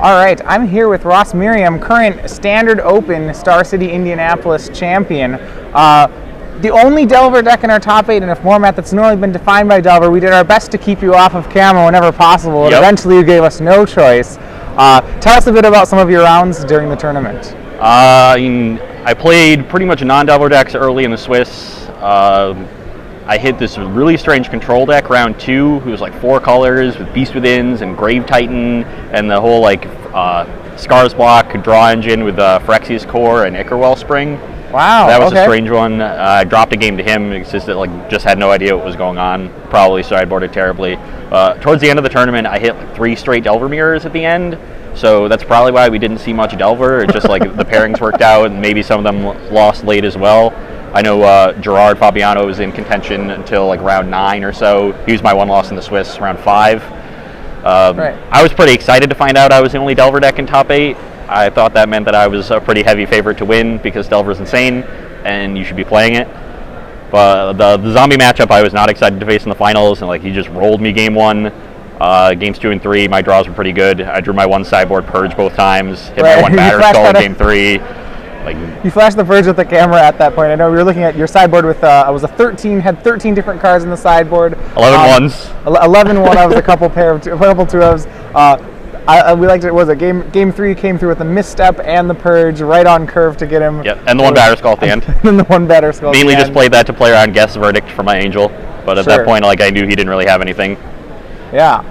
All right, I'm here with Ross Merriam, current Standard Open Star City Indianapolis champion. The only Delver deck in our top 8 in a format that's normally been defined by Delver. We did our best to keep you off of camera whenever possible, and eventually you gave us no choice. Tell us a bit about some of your rounds during the tournament. I played pretty much non-Delver decks early in the Swiss. I hit this really strange control deck round 2, who was like 4 colors with Beast Withins and Grave Titan and the whole like Scars block draw engine with Phyrexia's Core and Ichor Wellspring. Wow, that was a strange one. I dropped a game to him. It's just that just had no idea what was going on. Probably sideboarded terribly. Towards the end of the tournament, I hit like 3 straight Delver mirrors at the end. So that's probably why we didn't see much Delver. It's just like the pairings worked out, and maybe some of them lost late as well. I know Gerard Fabiano was in contention until like round 9 or so. He was my one loss in the Swiss, round 5. I was pretty excited to find out I was the only Delver deck in top 8. I thought that meant that I was a pretty heavy favorite to win because Delver's insane and you should be playing it. But the zombie matchup I was not excited to face in the finals, and he just rolled me game 1. Games 2 and 3, my draws were pretty good. I drew my 1 sideboard purge both times, hit my 1 batter skull in game 3. You flashed the purge with the camera at that point. I know we were looking at your sideboard with I was a 13, had 13 different cards in the sideboard. 11 ones. 11 one. I was a couple two ofs. We liked it. Was it game 3 came through with a misstep and the purge right on curve to get him. Yep, and the 1 batter skull at the end. And the 1 batter skull. Mainly just played that to play around guess verdict for my angel, but at that point, I knew he didn't really have anything. Yeah.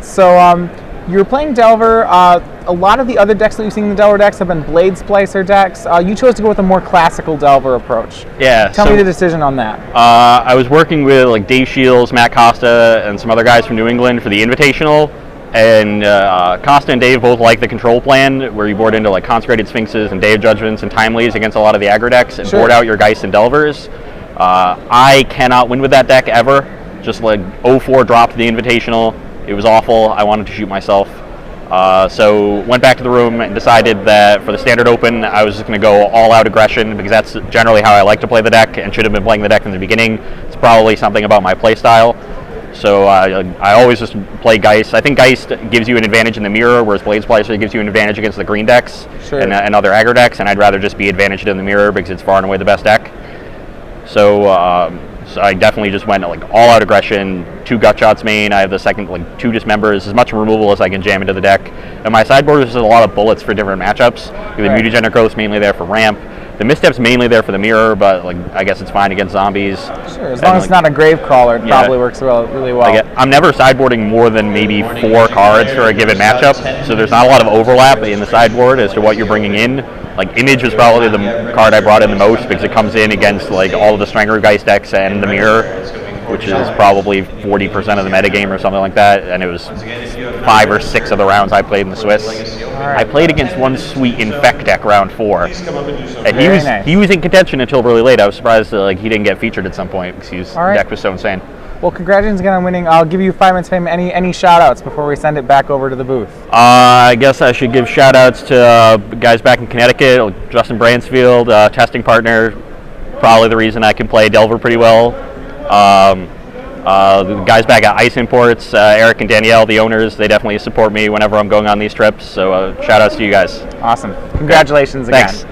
So you were playing Delver. A lot of the other decks that we've seen in the Delver decks have been Blade Splicer decks. You chose to go with a more classical Delver approach. Yeah. Tell me the decision on that. I was working with Dave Shields, Matt Costa, and some other guys from New England for the Invitational, and Costa and Dave both like the control plan, where you board into Consecrated Sphinxes and Day of Judgments and Timelies against a lot of the aggro decks and board out your Geist and Delvers. I cannot win with that deck ever. Just 0-4 dropped the Invitational. It was awful. I wanted to shoot myself. So went back to the room and decided that for the Standard Open, I was just going to go all-out aggression, because that's generally how I like to play the deck and should have been playing the deck from the beginning. It's probably something about my play style. So I always just play Geist. I think Geist gives you an advantage in the mirror, whereas Blade Splicer gives you an advantage against the green decks and other aggro decks, and I'd rather just be advantaged in the mirror because it's far and away the best deck. So I definitely just went all-out aggression, 2 gut shots main. I have the second 2 dismembers, as much removal as I can jam into the deck. And my sideboard is just a lot of bullets for different matchups. The Mutagenic Growth's mainly there for ramp. The Misstep's mainly there for the mirror, but I guess it's fine against zombies. Sure, as long as it's not a Grave Crawler, it probably works really well. I'm never sideboarding more than maybe 4 cards for a given matchup, so there's not a lot of overlap in the sideboard as to what you're bringing in. Image was probably the card I brought in the most, because it comes in against all of the Strangler-Geist decks and the mirror, which is probably 40% of the metagame or something like that, and it was 5 or 6 of the rounds I played in the Swiss. I played against one sweet Infect deck round 4, and he was in contention until really late. I was surprised that he didn't get featured at some point, because his deck was so insane. Well, congratulations again on winning. I'll give you 5 minutes fame. Any shout-outs before we send it back over to the booth? I guess I should give shout-outs to guys back in Connecticut, Justin Bransfield, testing partner, probably the reason I can play Delver pretty well. The guys back at Ice Imports, Eric and Danielle, the owners, they definitely support me whenever I'm going on these trips, so shout-outs to you guys. Awesome. Congratulations again. Thanks.